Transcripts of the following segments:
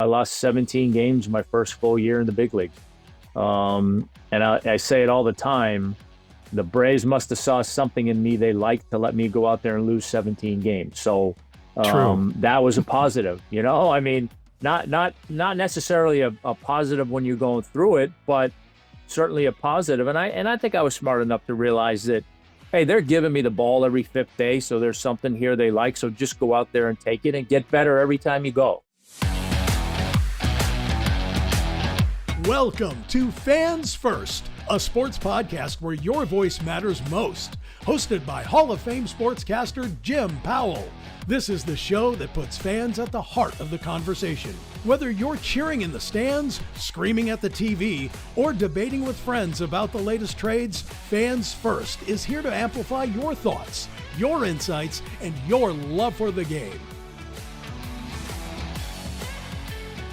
I lost 17 games my first full year in the big league. And I say it all the time. The Braves must have saw something in me they liked to let me go out there and lose 17 games. So True. that was a positive. I mean, not necessarily a positive when you're going through it, but certainly a positive. And I think I was smart enough to realize that, hey, they're giving me the ball every fifth day, so there's something here they like. So just go out there and take it and get better every time you go. Welcome to Fans First, a sports podcast where your voice matters most. Hosted by Hall of Fame sportscaster Jim Powell. This is the show that puts fans at the heart of the conversation. Whether you're cheering in the stands, screaming at the TV, or debating with friends about the latest trades, Fans First is here to amplify your thoughts, your insights, and your love for the game.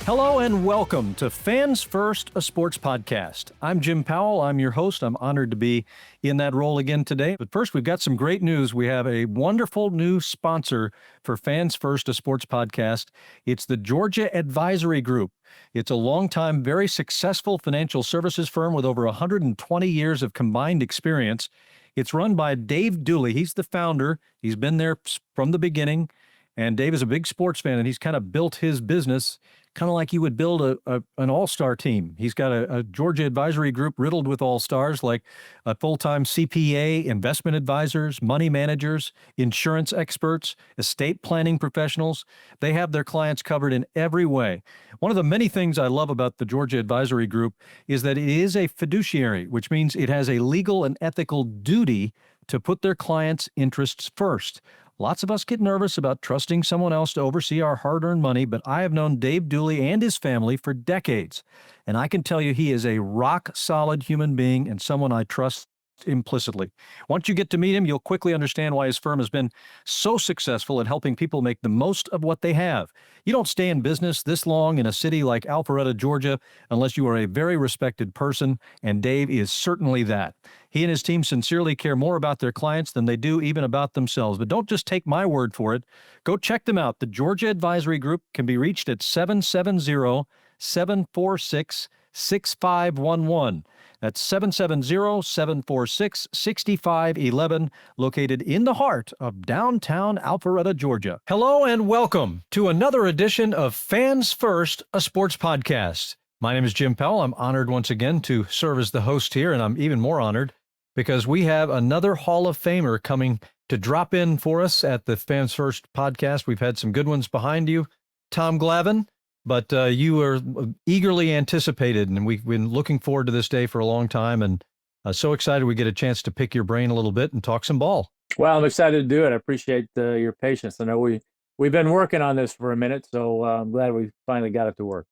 Hello and welcome to Fans First, a sports podcast. I'm Jim Powell. I'm your host. I'm honored to be in that role again today. But first, we've got some great news. We have a wonderful new sponsor for Fans First, a sports podcast. It's the Georgia Advisory Group. It's a longtime, very successful financial services firm with over 120 years of combined experience. It's run by Dave Dooley. He's the founder. He's been there from the beginning. And Dave is a big sports fan, and he's kind of built his business kind of like you would build an all-star team. He's got a Georgia Advisory Group riddled with all-stars like a full-time CPA, investment advisors, money managers, insurance experts, estate planning professionals. They have their clients covered in every way. One of the many things I love about the Georgia Advisory Group is that it is a fiduciary, which means it has a legal and ethical duty to put their clients' interests first. Lots of us get nervous about trusting someone else to oversee our hard-earned money, but I have known Dave Dooley and his family for decades, and I can tell you he is a rock-solid human being and someone I trust implicitly. Once you get to meet him, you'll quickly understand why his firm has been so successful at helping people make the most of what they have. You don't stay in business this long in a city like Alpharetta, Georgia, unless you are a very respected person, and Dave is certainly that. He and his team sincerely care more about their clients than they do even about themselves. But don't just take my word for it. Go check them out. The Georgia Advisory Group can be reached at 770-746-6511. That's 770-746-6511, located in the heart of downtown Alpharetta, Georgia. Hello and welcome to another edition of Fans First, a sports podcast. My name is Jim Powell. I'm honored once again to serve as the host here, and I'm even more honored because we have another Hall of Famer coming to drop in for us at the Fans First podcast. We've had some good ones behind you, Tom Glavine, but you are eagerly anticipated, and we've been looking forward to this day for a long time, and so excited we get a chance to pick your brain a little bit and talk some ball. Well, I'm excited to do it. I appreciate your patience. I know we've been working on this for a minute, so I'm glad we finally got it to work.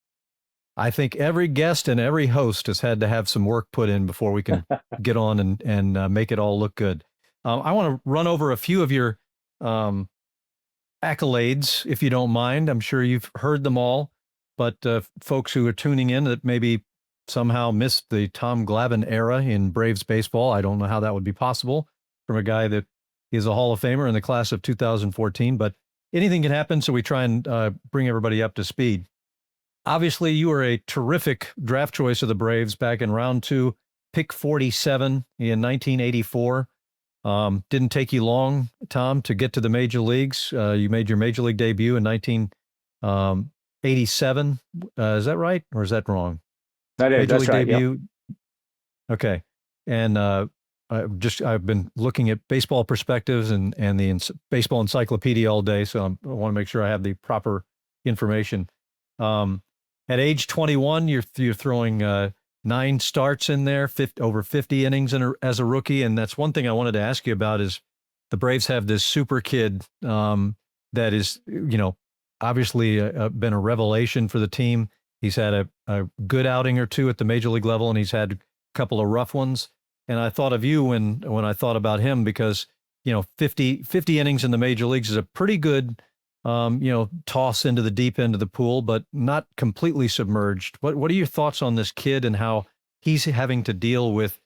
I think every guest and every host has had to have some work put in before we can get on and make it all look good. I want to run over a few of your accolades, if you don't mind. I'm sure you've heard them all, but folks who are tuning in that maybe somehow missed the Tom Glavine era in Braves baseball, I don't know how that would be possible from a guy that is a Hall of Famer in the class of 2014, but anything can happen, so we try and bring everybody up to speed. Obviously, you were a terrific draft choice of the Braves back in round 2, pick 47 in 1984. Didn't take you long, Tom, to get to the major leagues. You made your major league debut in 1987. Is that right, or is that wrong? That is, major that's league right. debut. Yep. Okay, and I've been looking at baseball perspectives and the baseball encyclopedia all day, so I want to make sure I have the proper information. At age 21, you're throwing 9 starts in there, over 50 innings as a rookie. And that's one thing I wanted to ask you about is the Braves have this super kid that is, obviously been a revelation for the team. He's had a good outing or two at the major league level, and he's had a couple of rough ones. And I thought of you when I thought about him because, 50 innings in the major leagues is a pretty good toss into the deep end of the pool, but not completely submerged. What are your thoughts on this kid and how he's having to deal with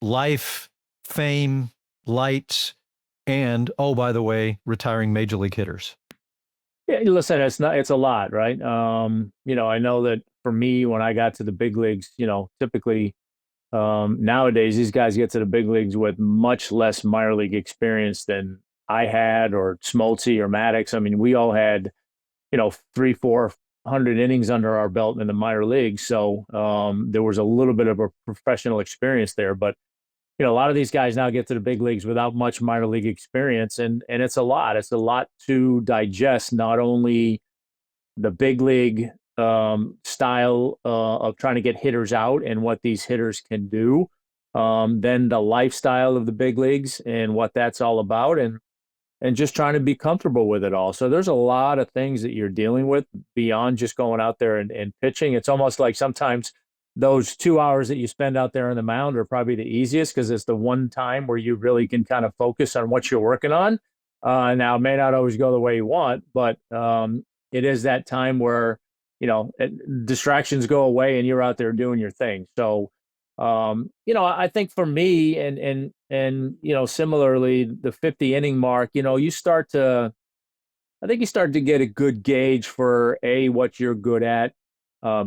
life, fame, lights, and, oh, by the way, retiring major league hitters? Yeah, listen, it's a lot, right? I know that for me, when I got to the big leagues, typically nowadays these guys get to the big leagues with much less minor league experience than I had, or Smoltz or Maddox. I mean, we all had, three, 400 innings under our belt in the minor leagues. So there was a little bit of a professional experience there. But, a lot of these guys now get to the big leagues without much minor league experience. And it's a lot. It's a lot to digest, not only the big league style of trying to get hitters out and what these hitters can do, then the lifestyle of the big leagues and what that's all about. And just trying to be comfortable with it all. So there's a lot of things that you're dealing with beyond just going out there and pitching. It's almost like sometimes those 2 hours that you spend out there on the mound are probably the easiest because it's the one time where you really can kind of focus on what you're working on. Now, it may not always go the way you want, but it is that time where, distractions go away and you're out there doing your thing. So, I think for me and similarly, the 50 inning mark, I think you start to get a good gauge for A, what you're good at,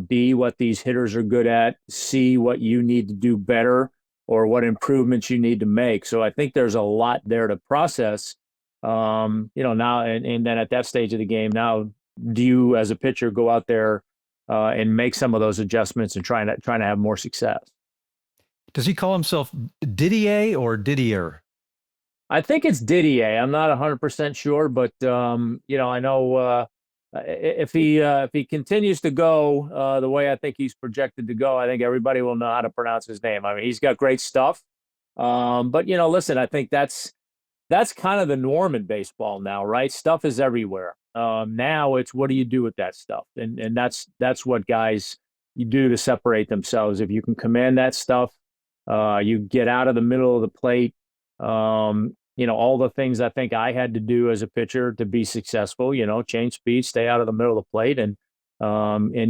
B, what these hitters are good at, C, what you need to do better or what improvements you need to make. So I think there's a lot there to process. Now and then at that stage of the game, now do you as a pitcher go out there and make some of those adjustments and trying to have more success? Does he call himself Didier or Didier? I think it's Didier. I'm not 100% sure, but I know if he continues to go the way I think he's projected to go, I think everybody will know how to pronounce his name. I mean, he's got great stuff. But listen, I think that's kind of the norm in baseball now, right? Stuff is everywhere. Now it's what do you do with that stuff, and that's what guys you do to separate themselves. If you can command that stuff, you get out of the middle of the plate. All the things I think I had to do as a pitcher to be successful, change speed, stay out of the middle of the plate and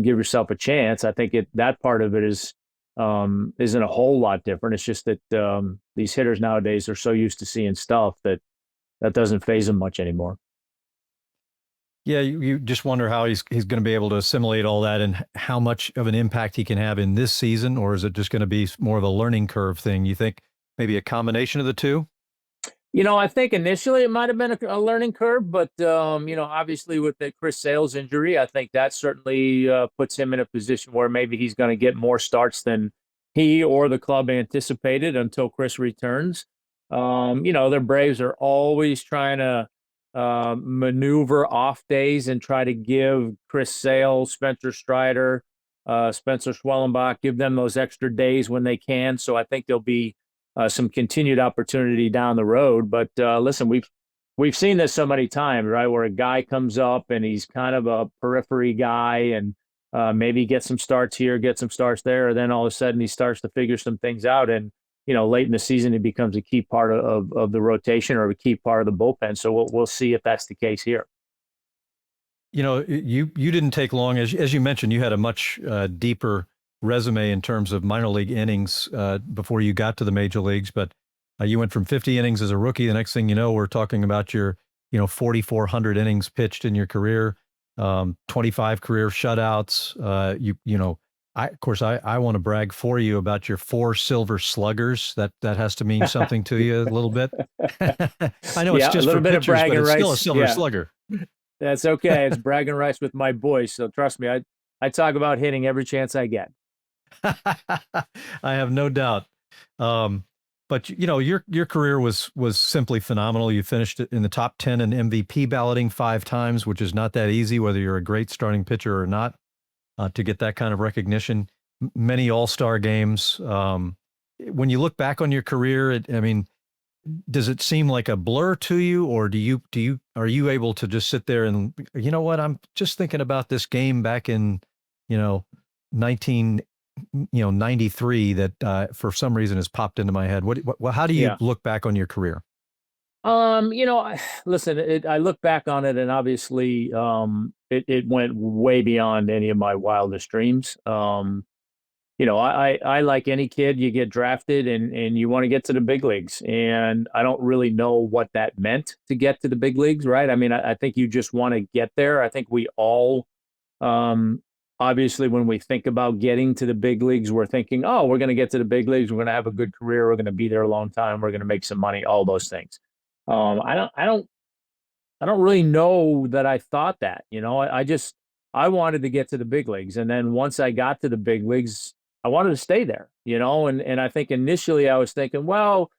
give yourself a chance. I think that part of it isn't a whole lot different. It's just that these hitters nowadays are so used to seeing stuff that doesn't phase them much anymore. Yeah, you just wonder how he's going to be able to assimilate all that and how much of an impact he can have in this season, or is it just going to be more of a learning curve thing? You think maybe a combination of the two? I think initially it might have been a learning curve, but obviously with the Chris Sale's injury, I think that certainly puts him in a position where maybe he's going to get more starts than he or the club anticipated until Chris returns. The Braves are always trying to maneuver off days and try to give Chris Sale, Spencer Strider, Spencer Schwellenbach, give them those extra days when they can. So I think there'll be some continued opportunity down the road. But listen, we've seen this so many times, right? Where a guy comes up and he's kind of a periphery guy and maybe get some starts here, get some starts there, and then all of a sudden he starts to figure some things out. And late in the season, he becomes a key part of the rotation or a key part of the bullpen. So we'll see if that's the case here. You didn't take long, as you mentioned, you had a much deeper resume in terms of minor league innings before you got to the major leagues, but you went from 50 innings as a rookie. The next thing you know, we're talking about your 4,400 innings pitched in your career, 25 career shutouts. I want to brag for you about your 4 silver sluggers. That has to mean something to you a little bit. I know it's just a little bit pitchers, of bragging rights. It's still a silver slugger. That's okay. It's bragging rights with my boys. So trust me, I talk about hitting every chance I get. I have no doubt. But your career was simply phenomenal. You finished in the top 10 in MVP balloting 5 times, which is not that easy, whether you're a great starting pitcher or not, to get that kind of recognition. Many all-star games. When you look back on your career, does it seem like a blur to you, or are you able to just sit there and, you know what, I'm just thinking about this game back in 1993 that for some reason has popped into my head. How do you look back on your career? Listen, I look back on it and obviously it went way beyond any of my wildest dreams. I like any kid, you get drafted and you want to get to the big leagues. And I don't really know what that meant to get to the big leagues, right? I mean, I think you just want to get there. I think we all, um, obviously, when we think about getting to the big leagues, we're thinking, oh, we're going to get to the big leagues. We're going to have a good career. We're going to be there a long time. We're going to make some money, all those things. I don't really know that I thought that, I wanted to get to the big leagues. And then once I got to the big leagues, I wanted to stay there, and I think initially I was thinking, well,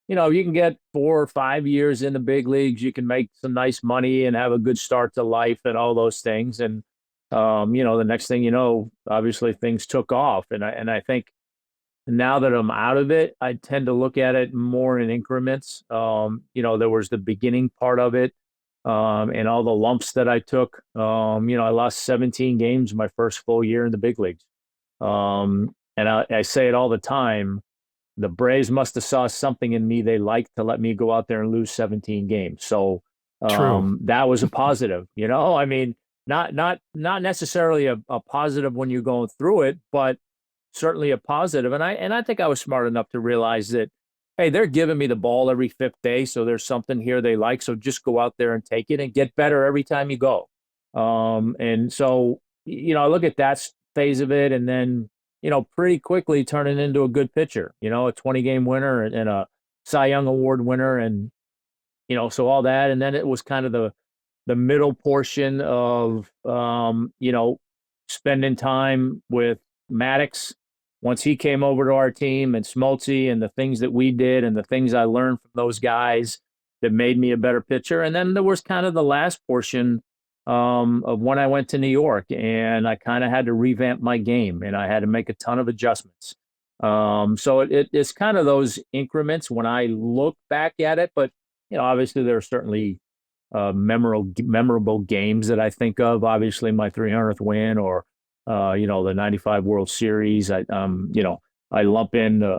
you can get 4 or 5 years in the big leagues, you can make some nice money and have a good start to life and all those things. And, the next thing you know, obviously things took off. And I think now that I'm out of it, I tend to look at it more in increments. There was the beginning part of it, and all the lumps that I took. I lost 17 games my first full year in the big leagues. And I say it all the time. The Braves must have saw something in me they liked to let me go out there and lose 17 games. So True. that was a positive. I mean, not necessarily a positive when you're going through it, but certainly a positive. And I think I was smart enough to realize that, hey, they're giving me the ball every fifth day, so there's something here they like. So just go out there and take it and get better every time you go. And so I look at that phase of it, and then pretty quickly turning into a good pitcher. A 20-game winner and a Cy Young Award winner, and so all that, and then it was kind of the middle portion of spending time with Maddox once he came over to our team, and Smoltz, and the things that we did and the things I learned from those guys that made me a better pitcher. And then there was kind of the last portion of when I went to New York, and I kind of had to revamp my game, and I had to make a ton of adjustments. So it's kind of those increments when I look back at it. But obviously there are certainly memorable games that I think of. Obviously, my 300th win, or the '95 World Series. I lump in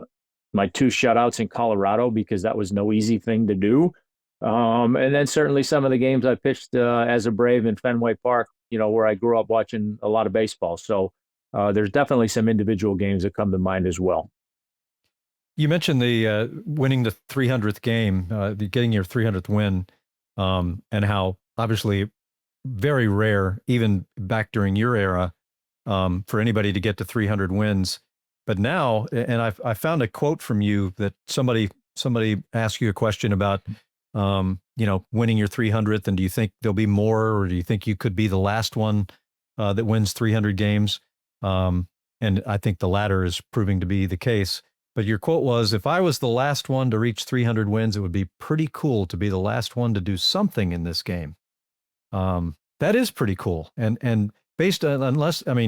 my 2 shutouts in Colorado because that was no easy thing to do. And then certainly some of the games I pitched as a Brave in Fenway Park, where I grew up watching a lot of baseball. So there's definitely some individual games that come to mind as well. You mentioned the winning the 300th game, getting your 300th win, and how obviously very rare, even back during your era, for anybody to get to 300 wins. But now, and I found a quote from you that somebody asked you a question about, winning your 300th, and do you think there'll be more, or do you think you could be the last one that wins 300 games? And I think the latter is proving to be the case. But your quote was, "If I was the last one to reach 300 wins, it would be pretty cool to be the last one to do something in this game." That is pretty cool. And based on,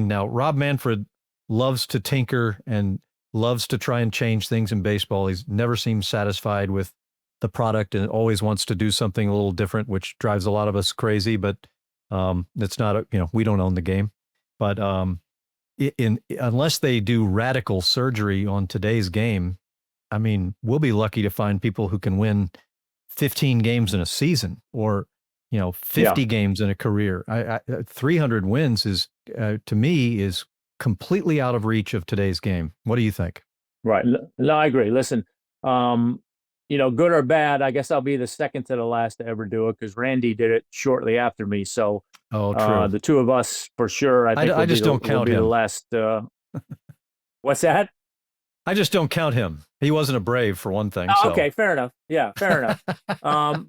now Rob Manfred loves to tinker and loves to try and change things in baseball. He's never seemed satisfied with the product and always wants to do something a little different, which drives a lot of us crazy. But it's not, we don't own the game. But unless they do radical surgery on today's game, we'll be lucky to find people who can win 15 games in a season, or 50 games in a career. 300 wins is, to me, is completely out of reach of today's game. What do you think? Right. No, I agree. Listen, good or bad, I guess I'll be the second to the last to ever do it, because Randy did it shortly after me. So true. the two of us for sure. I just don't count him. The last. What's that? I just don't count him. He wasn't a Brave, for one thing. Oh, okay, fair enough. Yeah, fair enough.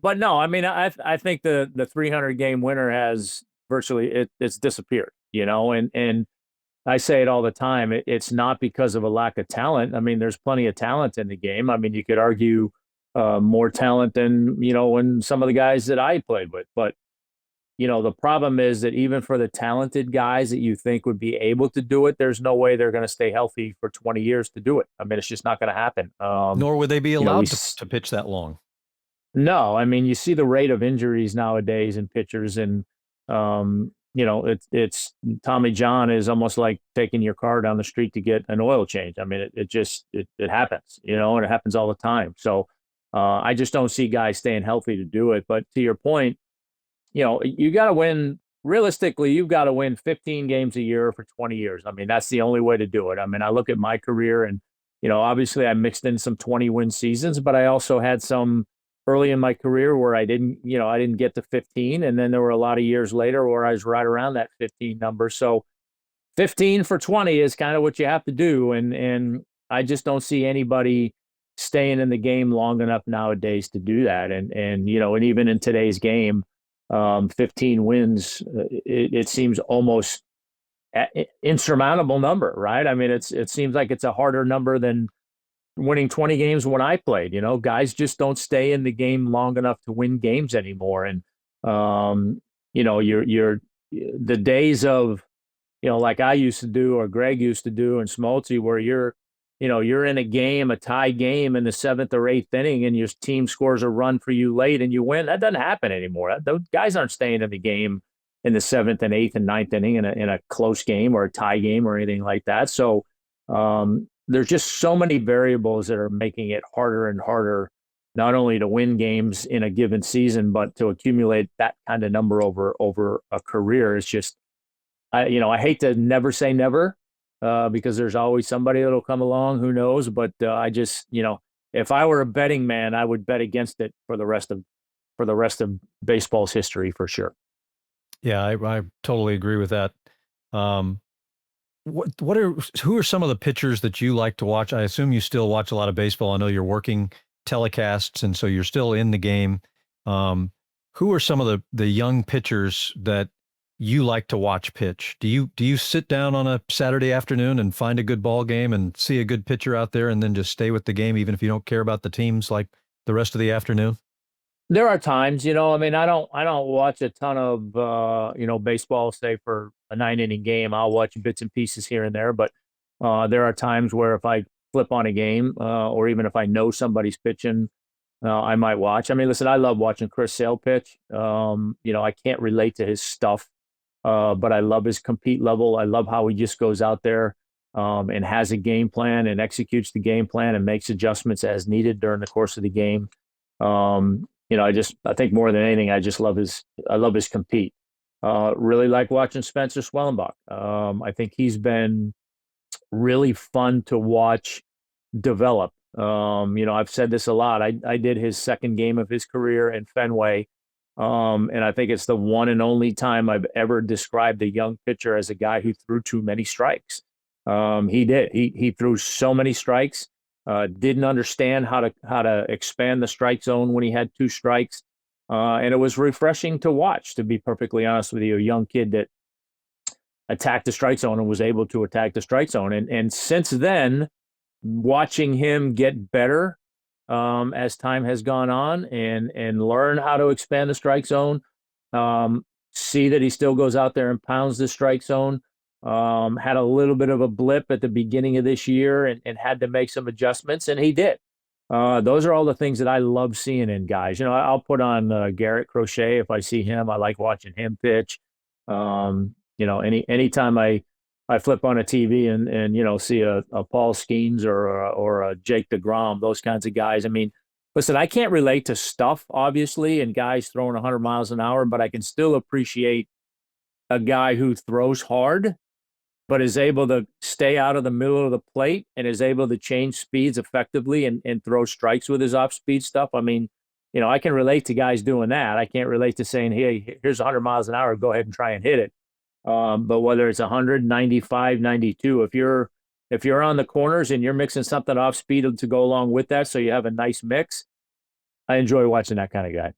But no, I think the 300 game winner has virtually it's disappeared. And I say it all the time. It's not because of a lack of talent. There's plenty of talent in the game. You could argue more talent than in some of the guys that I played with. But the problem is that even for the talented guys that you think would be able to do it, there's no way they're going to stay healthy for 20 years to do it. It's just not going to happen. Nor would they be allowed to pitch that long. No, you see the rate of injuries nowadays in pitchers, and it's Tommy John is almost like taking your car down the street to get an oil change. It happens, and it happens all the time. So I just don't see guys staying healthy to do it. But to your point, you got to win realistically, you've got to win 15 games a year for 20 years. I mean, that's the only way to do it. I mean, I look at my career and, obviously I mixed in some 20-win seasons, but I also had some early in my career where I didn't get to 15. And then there were a lot of years later where I was right around that 15 number. So 15 for 20 is kind of what you have to do. And I just don't see anybody staying in the game long enough nowadays to do that. And even in today's game, 15 wins, it seems almost insurmountable number, right? I mean, it seems like it's a harder number than winning 20 games when I played. Guys just don't stay in the game long enough to win games anymore. And you're the days of like I used to do or Greg used to do and Smoltz, where you're in a game, a tie game in the 7th or 8th inning, and your team scores a run for you late and you win. That doesn't happen anymore. Those guys aren't staying in the game in the 7th and 8th and 9th inning in a close game or a tie game or anything like that. So there's just so many variables that are making it harder and harder, not only to win games in a given season, but to accumulate that kind of number over a career. It's just, I hate to never say never, because there's always somebody that'll come along, who knows, but I just, if I were a betting man, I would bet against it for the rest of baseball's history for sure. Yeah, I totally agree with that. Who are some of the pitchers that you like to watch? I assume you still watch a lot of baseball. I know you're working telecasts, and so you're still in the game. Who are some of the young pitchers that you like to watch pitch? Do you sit down on a Saturday afternoon and find a good ball game and see a good pitcher out there and then just stay with the game, even if you don't care about the teams, like the rest of the afternoon? There are times, I mean, I don't watch a ton of, baseball, say for a 9-inning game. I'll watch bits and pieces here and there, but there are times where if I flip on a game, or even if I know somebody's pitching, I might watch. I mean, listen, I love watching Chris Sale pitch. I can't relate to his stuff, but I love his compete level. I love how he just goes out there and has a game plan and executes the game plan and makes adjustments as needed during the course of the game. I think more than anything, I love his compete. Really like watching Spencer Swellenbach. I think he's been really fun to watch develop. I've said this a lot. I did his second game of his career in Fenway. And I think it's the one and only time I've ever described a young pitcher as a guy who threw too many strikes. He did. He threw so many strikes. Didn't understand how to expand the strike zone when he had 2 strikes. And it was refreshing to watch, to be perfectly honest with you, a young kid that attacked the strike zone and was able to attack the strike zone. And since then, watching him get better as time has gone on and learn how to expand the strike zone, see that he still goes out there and pounds the strike zone. Had a little bit of a blip at the beginning of this year and had to make some adjustments, and he did. Those are all the things that I love seeing in guys. I'll put on Garrett Crochet if I see him. I like watching him pitch. Anytime I flip on a TV and see a Paul Skeens or a Jake DeGrom, those kinds of guys. I mean, listen, I can't relate to stuff, obviously, and guys throwing 100 miles an hour, but I can still appreciate a guy who throws hard but is able to stay out of the middle of the plate and is able to change speeds effectively and throw strikes with his off-speed stuff. I mean, I can relate to guys doing that. I can't relate to saying, hey, here's 100 miles an hour, go ahead and try and hit it. But whether it's 100, 95, 92, if you're on the corners and you're mixing something off speed to go along with that, so you have a nice mix, I enjoy watching that kind of guy.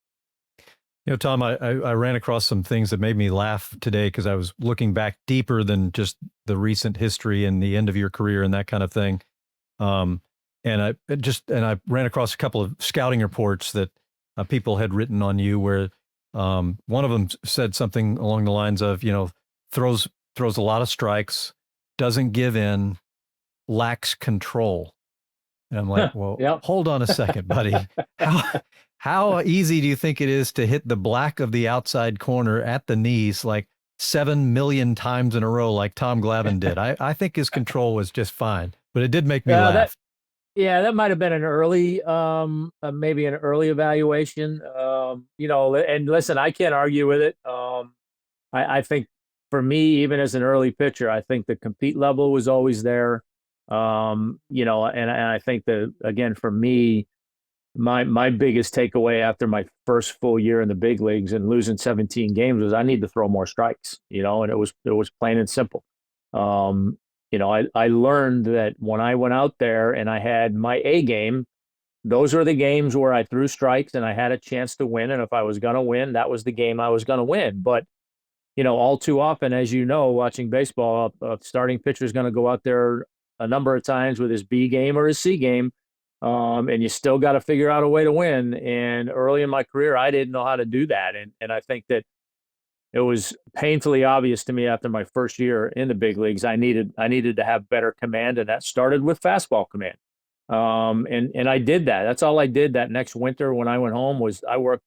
Tom, I ran across some things that made me laugh today because I was looking back deeper than just the recent history and the end of your career and that kind of thing. And I ran across a couple of scouting reports that people had written on you where one of them said something along the lines of, throws a lot of strikes, doesn't give in, lacks control. And I'm like, well, Yep. Hold on a second, buddy. How easy do you think it is to hit the black of the outside corner at the knees like 7 million times in a row like Tom Glavine did? I think his control was just fine, but it did make me laugh. That might have been an early, maybe an early evaluation. And listen, I can't argue with it. I think for me, even as an early pitcher, I think the compete level was always there. And I think that again for me, my biggest takeaway after my first full year in the big leagues and losing 17 games was I need to throw more strikes, and it was plain and simple. Um, I learned that when I went out there and I had my A game, those are the games where I threw strikes and I had a chance to win. And if I was going to win, that was the game I was going to win. But all too often, as you know, watching baseball, a starting pitcher is going to go out there a number of times with his B game or his C game, and you still got to figure out a way to win. And early in my career, I didn't know how to do that, and I think that it was painfully obvious to me after my first year in the big leagues. I needed to have better command, and that started with fastball command. And I did that. That's all I did that next winter when I went home was I worked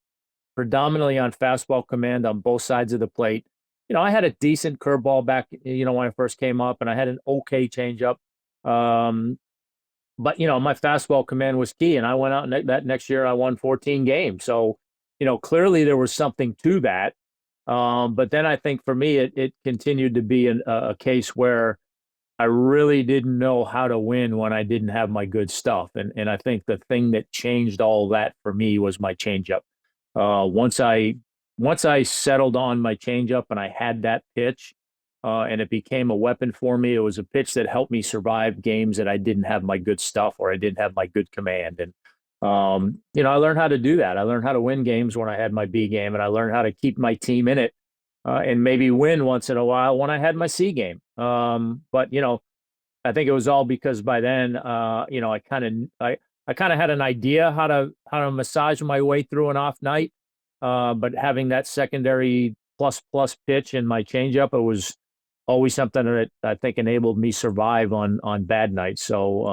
predominantly on fastball command on both sides of the plate. I had a decent curveball back, when I first came up, and I had an okay changeup. Um, but my fastball command was key, and I went out that next year. I won 14 games, so clearly there was something to that. But then I think for me, it continued to be a case where I really didn't know how to win when I didn't have my good stuff, and I think the thing that changed all that for me was my changeup. Once I settled on my changeup and I had that pitch, and it became a weapon for me. It was a pitch that helped me survive games that I didn't have my good stuff or I didn't have my good command. And I learned how to do that. I learned how to win games when I had my B game, and I learned how to keep my team in it, and maybe win once in a while when I had my C game. But I think it was all because by then, I kind of had an idea how to massage my way through an off night. But having that secondary plus pitch in my changeup, it was always something that I think enabled me survive on bad nights. So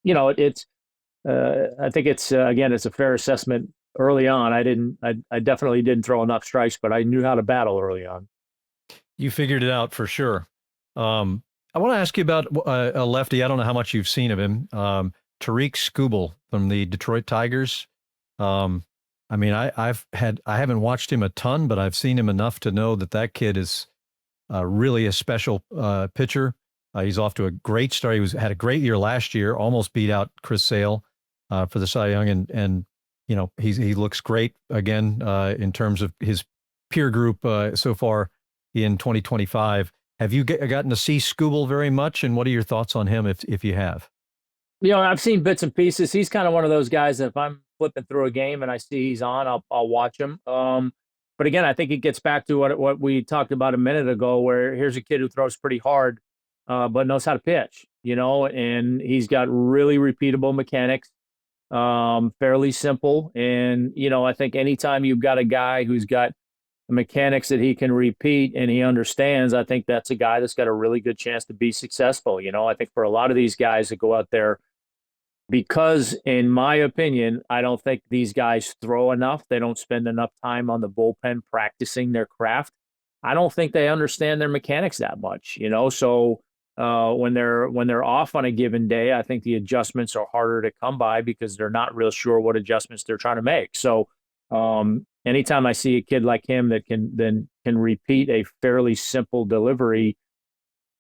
I think it's again it's a fair assessment. Early on, I definitely didn't throw enough strikes, but I knew how to battle early on. You figured it out for sure. I want to ask you about a lefty. I don't know how much you've seen of him. Tariq Skubal from the Detroit Tigers. I mean, I haven't watched him a ton, but I've seen him enough to know that kid is really a special pitcher. He's off to a great start. Had a great year last year, almost beat out Chris Sale for the Cy Young, and he looks great again in terms of his peer group so far in 2025. Have you gotten to see Skubal very much, and what are your thoughts on him if you have? I've seen bits and pieces. He's kind of one of those guys that if I'm flipping through a game and I see he's on, I'll watch him. But again, I think it gets back to what we talked about a minute ago, where here's a kid who throws pretty hard, but knows how to pitch, and he's got really repeatable mechanics, fairly simple. And, I think anytime you've got a guy who's got mechanics that he can repeat and he understands, I think that's a guy that's got a really good chance to be successful. I think for a lot of these guys that go out there, because in my opinion, I don't think these guys throw enough. They don't spend enough time on the bullpen practicing their craft. I don't think they understand their mechanics that much, So when they're off on a given day, I think the adjustments are harder to come by because they're not real sure what adjustments they're trying to make. So anytime I see a kid like him that can repeat a fairly simple delivery,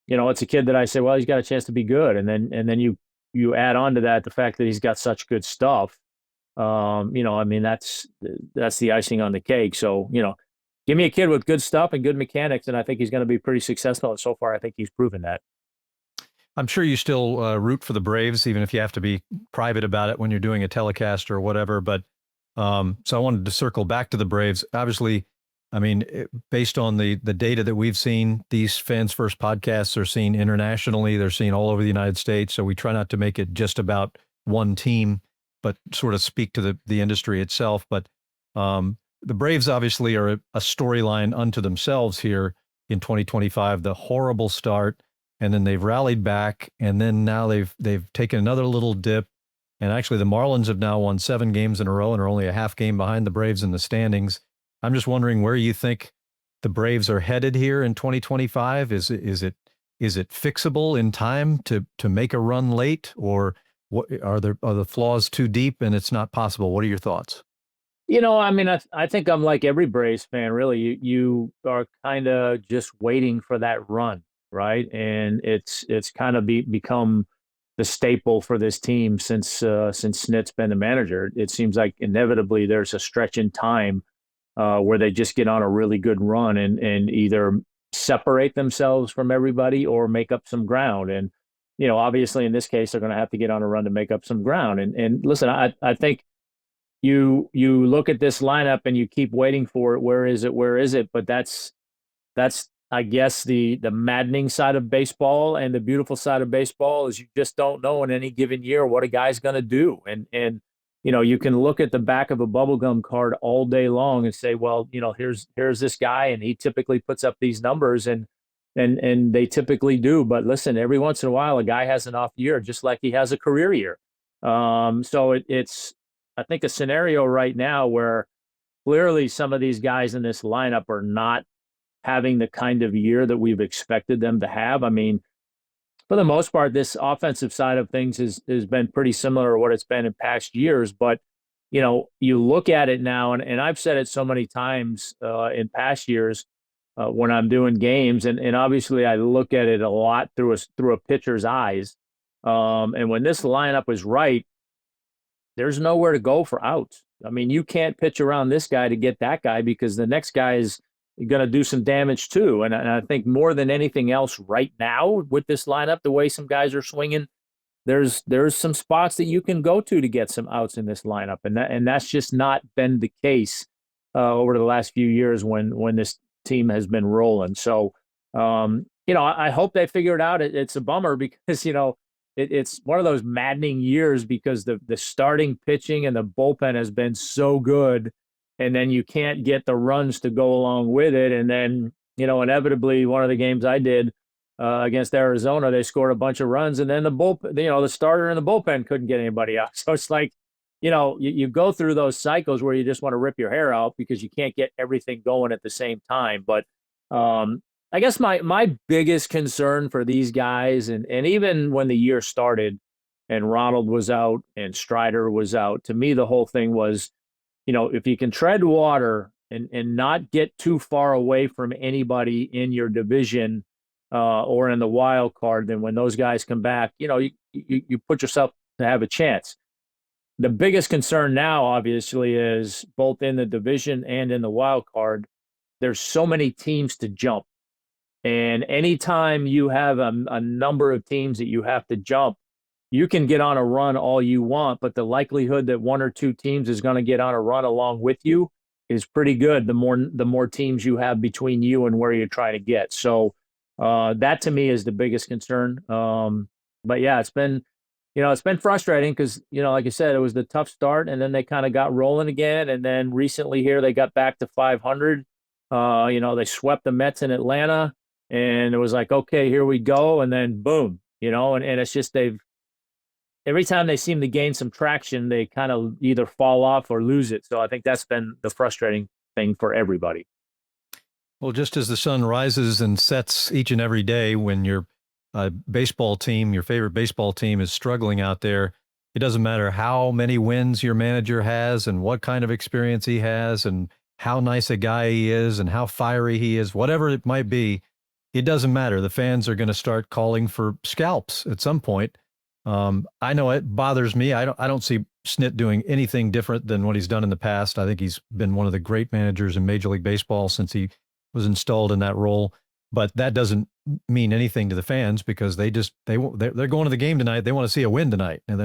it's a kid that I say, well, he's got a chance to be good. And then you add on to that the fact that he's got such good stuff. I mean, that's the icing on the cake. So, give me a kid with good stuff and good mechanics, and I think he's going to be pretty successful. And so far, I think he's proven that. I'm sure you still root for the Braves, even if you have to be private about it when you're doing a telecast or whatever. But so I wanted to circle back to the Braves. Obviously, I mean, based on the data that we've seen, these Fans First podcasts are seen internationally. They're seen all over the United States. So we try not to make it just about one team, but sort of speak to the industry itself. But the Braves obviously are a storyline unto themselves here in 2025. The horrible start, and then they've rallied back, and then now they've taken another little dip. And actually, the Marlins have now won 7 games in a row and are only a half game behind the Braves in the standings. I'm just wondering where you think the Braves are headed here in 2025. Is it fixable in time to make a run late, or what are the flaws too deep and it's not possible? What are your thoughts? I mean, I think I'm like every Braves fan, really. You are kind of just waiting for that run, right? And it's kind of become the staple for this team since Snit's been the manager. It seems like inevitably there's a stretch in time where they just get on a really good run and either separate themselves from everybody or make up some ground. And obviously in this case, they're going to have to get on a run to make up some ground. And listen, I think you look at this lineup and you keep waiting for it. Where is it? Where is it? But that's I guess the maddening side of baseball, and the beautiful side of baseball is you just don't know in any given year what a guy's going to do. And you can look at the back of a bubblegum card all day long and say, well, here's this guy and he typically puts up these numbers, and they typically do. But listen, every once in a while a guy has an off year just like he has a career year. So it's I think a scenario right now where clearly some of these guys in this lineup are not having the kind of year that we've expected them to have. I mean, for the most part, this offensive side of things has been pretty similar to what it's been in past years. But you look at it now, and I've said it so many times in past years when I'm doing games, and obviously I look at it a lot through a pitcher's eyes. And when this lineup is right, there's nowhere to go for outs. I mean, you can't pitch around this guy to get that guy because the next guy is going to do some damage too. And I think more than anything else right now with this lineup, the way some guys are swinging, there's some spots that you can go to get some outs in this lineup, and that's just not been the case over the last few years when this team has been rolling. So, I hope they figure it out. It's a bummer because it's one of those maddening years because the starting pitching and the bullpen has been so good, and then you can't get the runs to go along with it, and then inevitably one of the games I did against Arizona, they scored a bunch of runs, and then the starter and the bullpen couldn't get anybody out. So it's like, you go through those cycles where you just want to rip your hair out because you can't get everything going at the same time. But I guess my biggest concern for these guys, and even when the year started and Ronald was out and Strider was out, to me the whole thing was, if you can tread water and not get too far away from anybody in your division or in the wild card, then when those guys come back, you put yourself to have a chance. The biggest concern now, obviously, is both in the division and in the wild card. There's so many teams to jump. And anytime you have a number of teams that you have to jump, you can get on a run all you want, but the likelihood that one or two teams is going to get on a run along with you is pretty good. The more teams you have between you and where you're trying to get. So that to me is the biggest concern. But yeah, it's been frustrating because, like I said, it was the tough start and then they kind of got rolling again. And then recently here, they got back to 500. They swept the Mets in Atlanta and it was like, okay, here we go. And then boom, and it's just, every time they seem to gain some traction, they kind of either fall off or lose it. So I think that's been the frustrating thing for everybody. Well, just as the sun rises and sets each and every day, when your baseball team, your favorite baseball team, is struggling out there, it doesn't matter how many wins your manager has and what kind of experience he has and how nice a guy he is and how fiery he is, whatever it might be, it doesn't matter. The fans are going to start calling for scalps at some point. I know it bothers me. I don't see Snit doing anything different than what he's done in the past. I think he's been one of the great managers in Major League Baseball since he was installed in that role. But that doesn't mean anything to the fans because they're going to the game tonight. They want to see a win tonight, and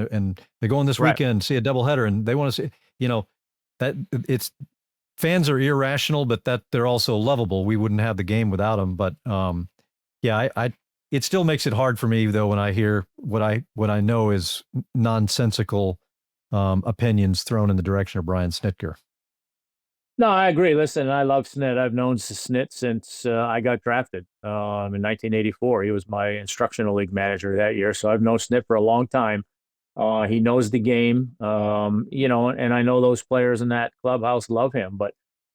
they're going this weekend see a doubleheader, and they want to see that it's fans are irrational, but that they're also lovable. We wouldn't have the game without them. But yeah, it still makes it hard for me though when I hear what I know is nonsensical opinions thrown in the direction of Brian Snitker. No, I agree. Listen, I love Snit. I've known Snit since I got drafted in 1984. He was my instructional league manager that year, so I've known Snit for a long time. He knows the game, and I know those players in that clubhouse love him. But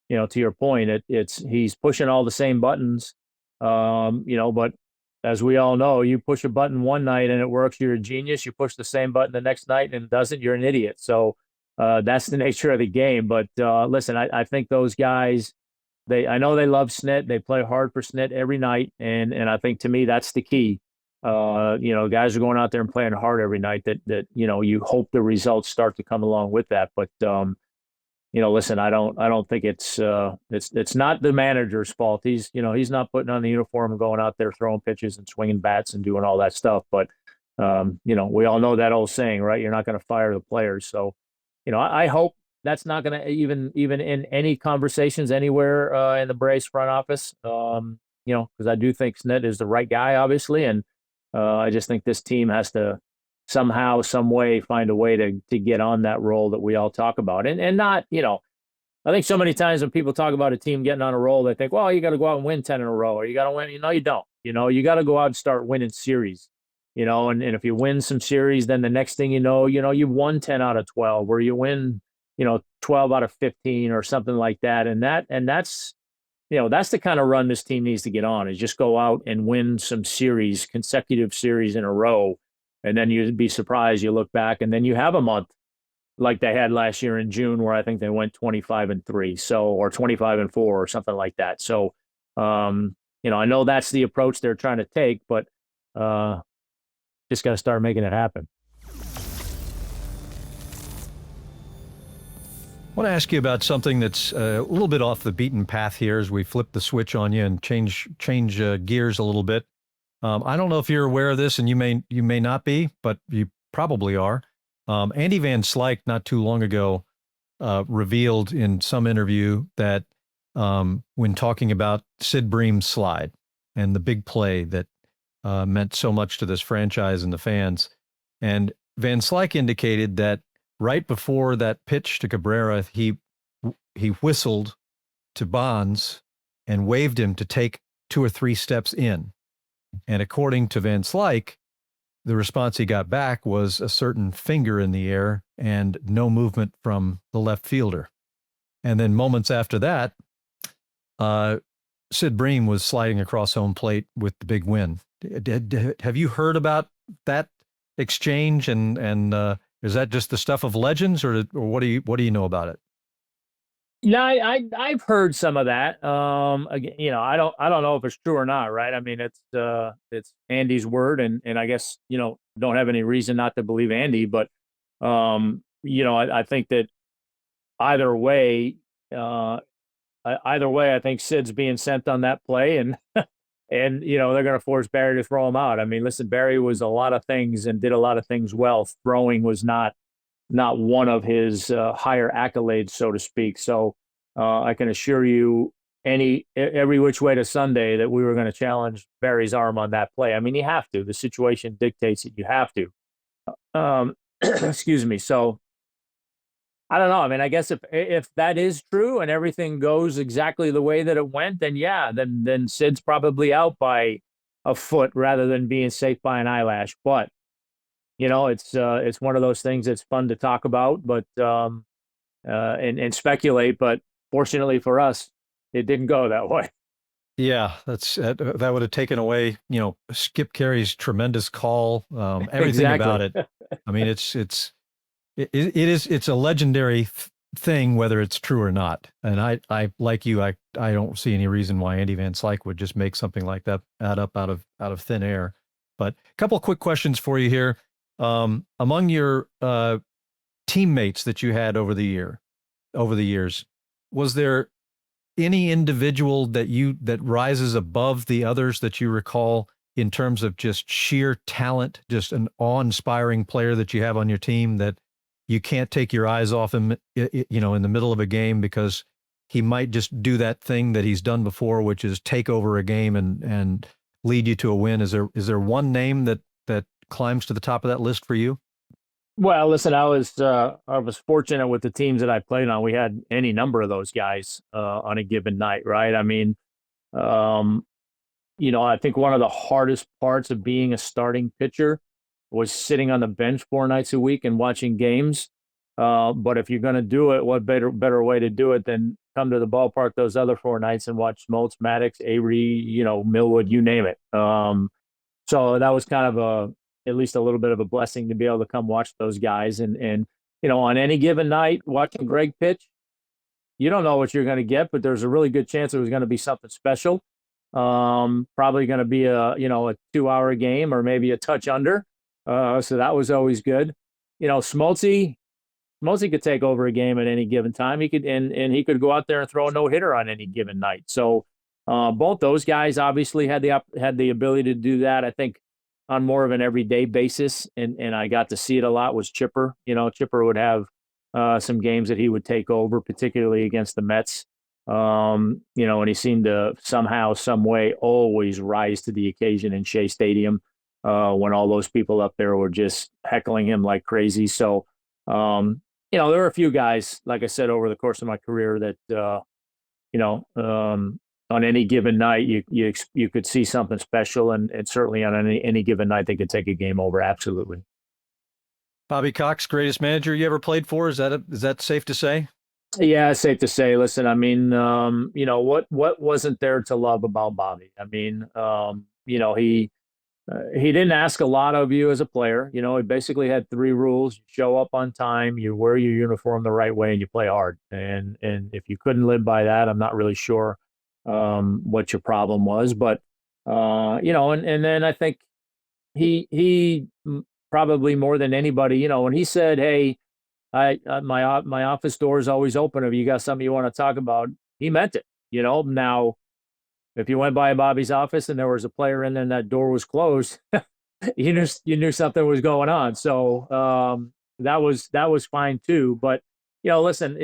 to your point, he's pushing all the same buttons. But as we all know, you push a button one night and it works, you're a genius. You push the same button the next night and it doesn't, you're an idiot. So That's the nature of the game. But listen, I think those guys, I know they love Snit. They play hard for Snit every night, and I think to me that's the key. Guys are going out there and playing hard every night. That you hope the results start to come along with that. But listen, I don't think it's not the manager's fault. He's not putting on the uniform and going out there throwing pitches and swinging bats and doing all that stuff. But we all know that old saying, right? You're not going to fire the players. So, I hope that's not going to even in any conversations anywhere in the Braves front office. Because I do think Snit is the right guy, obviously, and I just think this team has to somehow, some way, find a way to get on that roll that we all talk about, and not, I think so many times when people talk about a team getting on a roll, they think, well, you got to go out and win 10 in a row, or you got to win. You don't. You got to go out and start winning series. And if you win some series, then the next thing you've won 10 out of 12, or you win, 12 out of 15 or something like that. And that's the kind of run this team needs to get on, is just go out and win some series, consecutive series in a row. And then you'd be surprised. You look back and then you have a month like they had last year in June, where I think they went 25-3, or 25-4 or something like that. So, I know that's the approach they're trying to take, but just got to start making it happen. I want to ask you about something that's a little bit off the beaten path here as we flip the switch on you and change gears a little bit. I don't know if you're aware of this, and you may not be, but you probably are. Andy Van Slyke not too long ago revealed in some interview that when talking about Sid Bream's slide and the big play that meant so much to this franchise and the fans, and Van Slyke indicated that right before that pitch to Cabrera, he whistled to Bonds and waved him to take 2 or 3 steps in. And according to Van Slyke, the response he got back was a certain finger in the air and no movement from the left fielder. And then moments after that, Sid Bream was sliding across home plate with the big win. Have you heard about that exchange? And is that just the stuff of legends, or what do you know about it? No, I've heard some of that. Again, I don't know if it's true or not, right? I mean, it's Andy's word, and I guess don't have any reason not to believe Andy, but I think that either way, I think Sid's being sent on that play, and and they're going to force Barry to throw him out. I mean, listen, Barry was a lot of things and did a lot of things well. Throwing was not one of his higher accolades, so to speak. So I can assure you, every which way to Sunday, that we were going to challenge Barry's arm on that play. I mean, you have to. The situation dictates it. You have to. Excuse me. So I don't know. I mean, I guess if that is true and everything goes exactly the way that it went, then yeah, then Sid's probably out by a foot rather than being safe by an eyelash. But it's one of those things that's fun to talk about, but and speculate. But fortunately for us, it didn't go that way. Yeah, that would have taken away, Skip Carey's tremendous call, everything Exactly. about it. I mean, it's a legendary thing, whether it's true or not. And I like you, I don't see any reason why Andy Van Slyke would just make something like that up out of thin air. But a couple of quick questions for you here. Among your teammates that you had over the years, was there any individual that rises above the others that you recall in terms of just sheer talent, just an awe-inspiring player that you have on your team that you can't take your eyes off him, in the middle of a game, because he might just do that thing that he's done before, which is take over a game and lead you to a win? Is there one name that climbs to the top of that list for you? Well, listen, I was fortunate with the teams that I played on. We had any number of those guys on a given night, right? I mean, I think one of the hardest parts of being a starting pitcher was sitting on the bench 4 nights a week and watching games. But if you're going to do it, what better way to do it than come to the ballpark those other 4 nights and watch Smoltz, Maddox, Avery, Millwood, you name it. So that was kind of at least a little bit of a blessing to be able to come watch those guys. And on any given night, watching Greg pitch, you don't know what you're going to get, but there's a really good chance it was going to be something special. Probably going to be a 2-hour game or maybe a touch under. So that was always good. Smoltzy could take over a game at any given time. He could, and he could go out there and throw a no hitter on any given night. So both those guys obviously had the ability to do that. I think on more of an everyday basis, and I got to see it a lot, was Chipper. Chipper would have some games that he would take over, particularly against the Mets. And he seemed to somehow, some way, always rise to the occasion in Shea Stadium when all those people up there were just heckling him like crazy. So, there were a few guys, like I said, over the course of my career that, on any given night, you could see something special, and certainly on any given night, they could take a game over. Absolutely. Bobby Cox, greatest manager you ever played for? Is that safe to say? Yeah, it's safe to say. Listen, I mean, what wasn't there to love about Bobby? I mean, he didn't ask a lot of you as a player. He basically had 3 rules: you show up on time, you wear your uniform the right way, and you play hard. And if you couldn't live by that, I'm not really sure what your problem was. But and then I think he probably more than anybody, when he said, "Hey, my office door is always open. If you got something you want to talk about," he meant it. Now if you went by Bobby's office and there was a player in there and that door was closed, you knew something was going on. So that was fine too. But listen,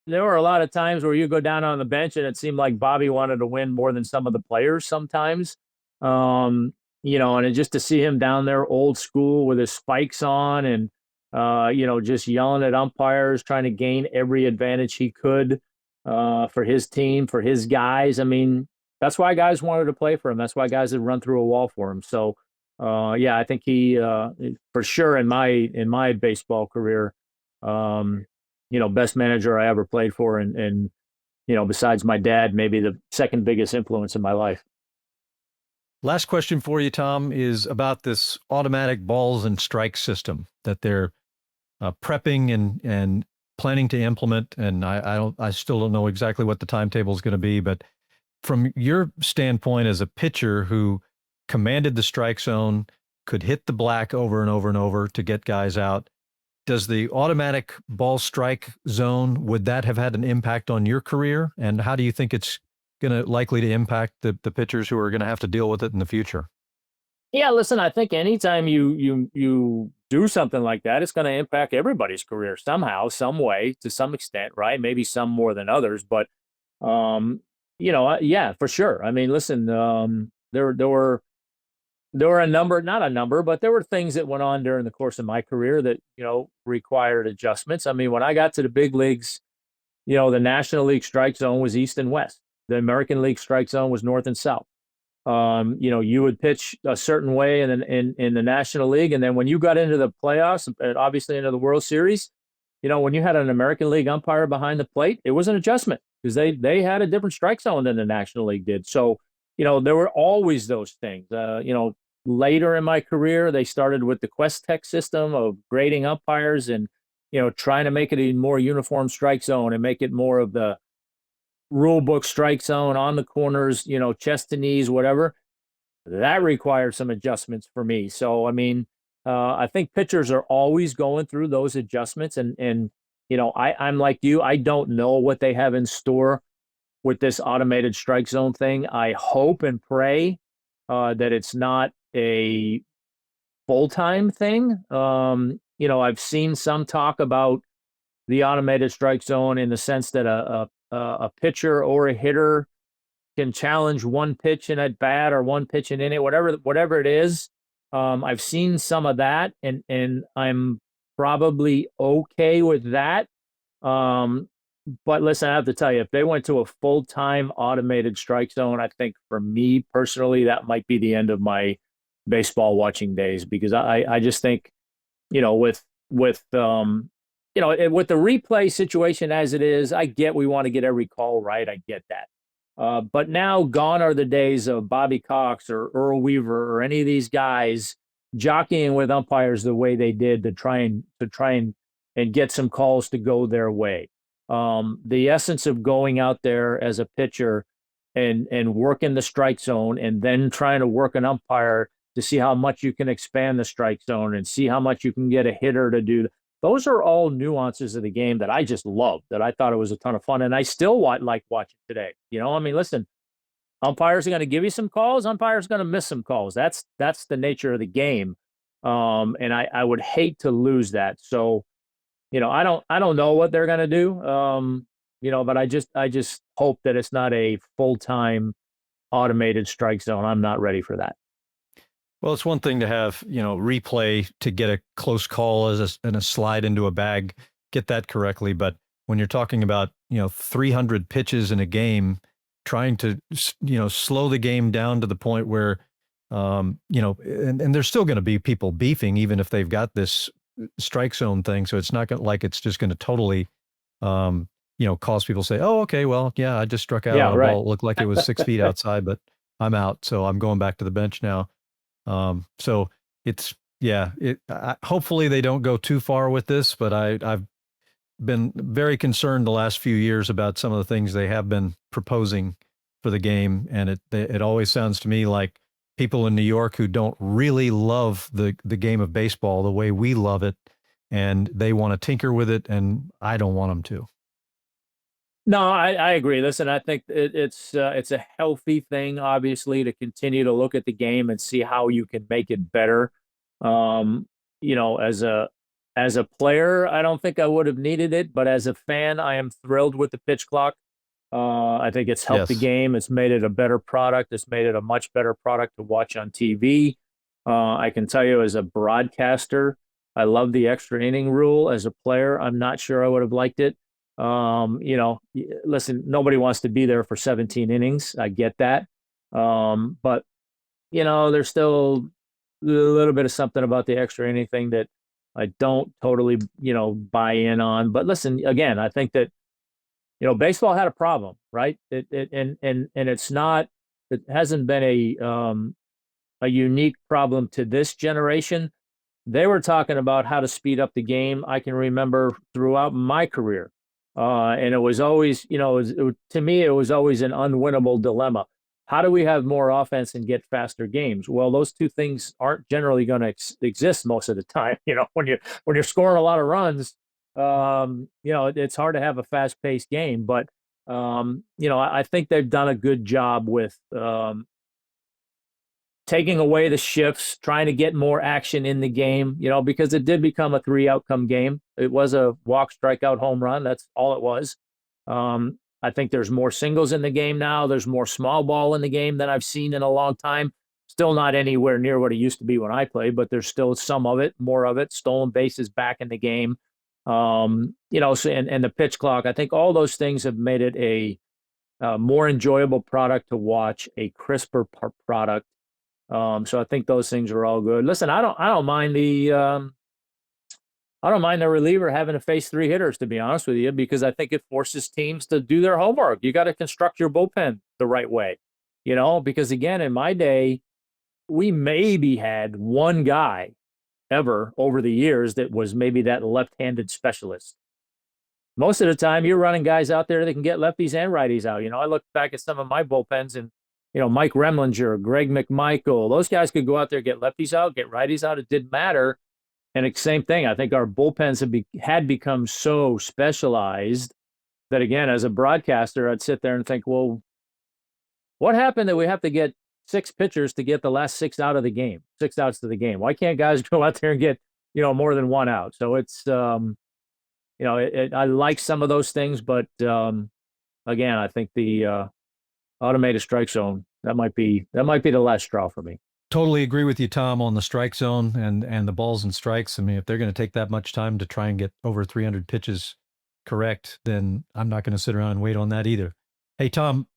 there were a lot of times where you go down on the bench and it seemed like Bobby wanted to win more than some of the players sometimes. And just to see him down there old school with his spikes on and just yelling at umpires, trying to gain every advantage he could for his team, for his guys. I mean, that's why guys wanted to play for him. That's why guys had run through a wall for him. So, I think he, for sure, in my baseball career, best manager I ever played for, and besides my dad, maybe the second biggest influence in my life. Last question for you, Tom, is about this automatic balls and strikes system that they're prepping and planning to implement. And I still don't know exactly what the timetable is going to be, but from your standpoint as a pitcher who commanded the strike zone, could hit the black over and over and over to get guys out, does the automatic ball strike zone, would that have had an impact on your career? And how do you think it's likely to impact the pitchers who are going to have to deal with it in the future? Yeah, listen, I think anytime you do something like that, it's going to impact everybody's career somehow, some way, to some extent, right? Maybe some more than others, but yeah, for sure. I mean, listen, there were not a number, but there were things that went on during the course of my career that required adjustments. I mean, when I got to the big leagues, the National League strike zone was east and west. The American League strike zone was north and south. You would pitch a certain way in the National League, and then when you got into the playoffs, and obviously into the World Series, when you had an American League umpire behind the plate, it was an adjustment because they had a different strike zone than the National League did. So, there were always those things. Later in my career, they started with the Quest Tech system of grading umpires and, trying to make it a more uniform strike zone and make it more of the rule book strike zone on the corners, chest to knees, whatever. That required some adjustments for me. So, I mean, I think pitchers are always going through those adjustments. And I'm like you, I don't know what they have in store with this automated strike zone thing. I hope and pray that it's not a full-time thing. I've seen some talk about the automated strike zone in the sense that a pitcher or a hitter can challenge one pitch in at bat or one pitch in inning, whatever it is. I've seen some of that, and I'm probably okay with that. But listen, I have to tell you, if they went to a full-time automated strike zone, I think for me personally, that might be the end of my baseball watching days, because I just think, with the replay situation as it is, I get we want to get every call right. I get that. But now gone are the days of Bobby Cox or Earl Weaver or any of these guys jockeying with umpires the way they did to try and and get some calls to go their way. The essence of going out there as a pitcher and working the strike zone and then trying to work an umpire to see how much you can expand the strike zone and see how much you can get a hitter to do. Those are all nuances of the game that I just love, that I thought it was a ton of fun. And I still like watching today. I mean, listen, umpires are going to give you some calls. Umpires are going to miss some calls. That's the nature of the game. And I would hate to lose that. So, I don't know what they're going to do. But I just hope that it's not a full-time automated strike zone. I'm not ready for that. Well, it's one thing to have, replay to get a close call and a slide into a bag, get that correctly. But when you're talking about, 300 pitches in a game, trying to, slow the game down to the point where, and there's still going to be people beefing, even if they've got this strike zone thing. So it's not gonna, like it's just going to totally, cause people to say, oh, okay, well, yeah, I just struck out on a ball. It looked like it was 6 feet outside, but I'm out. So I'm going back to the bench now. So it's, hopefully they don't go too far with this, but I've been very concerned the last few years about some of the things they have been proposing for the game. And it always sounds to me like people in New York who don't really love the game of baseball the way we love it, and they want to tinker with it, and I don't want them to. No, I agree. Listen, I think it's a healthy thing, obviously, to continue to look at the game and see how you can make it better. As a player, I don't think I would have needed it, but as a fan, I am thrilled with the pitch clock. I think it's helped the game. It's made it a better product. It's made it a much better product to watch on TV. I can tell you, as a broadcaster, I love the extra inning rule. As a player, I'm not sure I would have liked it. Listen, nobody wants to be there for 17 innings. I get that. But there's still a little bit of something about the extra inning thing that I don't totally, buy in on. But listen, again, I think that, baseball had a problem, right? And it's not, it hasn't been a unique problem to this generation. They were talking about how to speed up the game. I can remember throughout my career. And it was always, to me, it was always an unwinnable dilemma. How do we have more offense and get faster games? Well, those two things aren't generally going to exist most of the time. When you're scoring a lot of runs, it's hard to have a fast-paced game. But I think they've done a good job with taking away the shifts, trying to get more action in the game, because it did become a 3-outcome game. It was a walk, strikeout, home run. That's all it was. I think there's more singles in the game now. There's more small ball in the game than I've seen in a long time. Still not anywhere near what it used to be when I played, but there's still some of it, more of it. Stolen bases back in the game. So, and the pitch clock. I think all those things have made it a more enjoyable product to watch, a crisper product. So I think those things are all good. Listen, I don't mind the reliever having to face 3 hitters, to be honest with you, because I think it forces teams to do their homework. You got to construct your bullpen the right way, because again, in my day, we maybe had one guy ever over the years that was maybe that left-handed specialist. Most of the time, you're running guys out there that can get lefties and righties out. I look back at some of my bullpens and, Mike Remlinger, Greg McMichael, those guys could go out there, get lefties out, get righties out. It didn't matter. And it's same thing. I think our bullpens had become so specialized that, again, as a broadcaster, I'd sit there and think, well, what happened that we have to get 6 pitchers to get the last 6 out of the game, 6 outs to the game? Why can't guys go out there and get, more than 1 out? So it's, I like some of those things, but again, I think the automated strike zone, that might be the last straw for me. Totally agree with you, Tom, on the strike zone and the balls and strikes. I mean, if they're going to take that much time to try and get over 300 pitches correct, then I'm not going to sit around and wait on that either. Hey, Tom,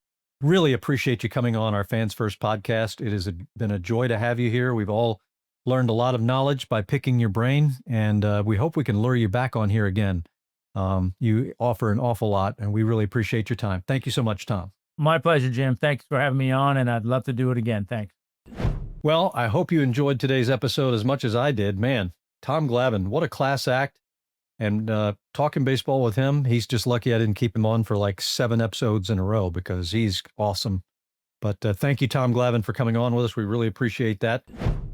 really appreciate you coming on our Fans First podcast. It has been a joy to have you here. We've all learned a lot of knowledge by picking your brain, and we hope we can lure you back on here again. You offer an awful lot, and we really appreciate your time. Thank you so much, Tom. My pleasure, Jim. Thanks for having me on, and I'd love to do it again. Thanks. Well, I hope you enjoyed today's episode as much as I did. Man, Tom Glavine, what a class act. And talking baseball with him, he's just lucky I didn't keep him on for like 7 episodes in a row because he's awesome. But thank you, Tom Glavine, for coming on with us. We really appreciate that.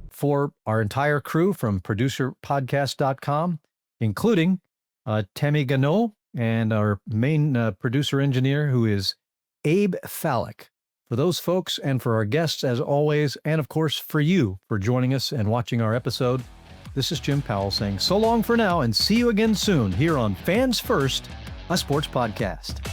For our entire crew from producerpodcast.com, including Tammy Gano and our main producer engineer, who is Abe Fallick. For those folks and for our guests, as always, and of course for you for joining us and watching our episode, this is Jim Powell saying so long for now and see you again soon here on Fans First, a sports podcast.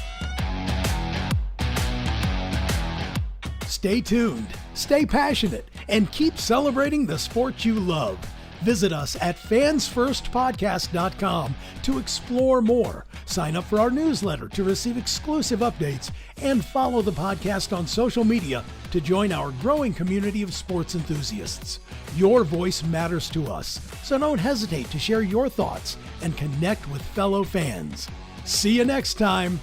Stay tuned, stay passionate, and keep celebrating the sport you love. Visit us at fansfirstpodcast.com to explore more. Sign up for our newsletter to receive exclusive updates and follow the podcast on social media to join our growing community of sports enthusiasts. Your voice matters to us, so don't hesitate to share your thoughts and connect with fellow fans. See you next time.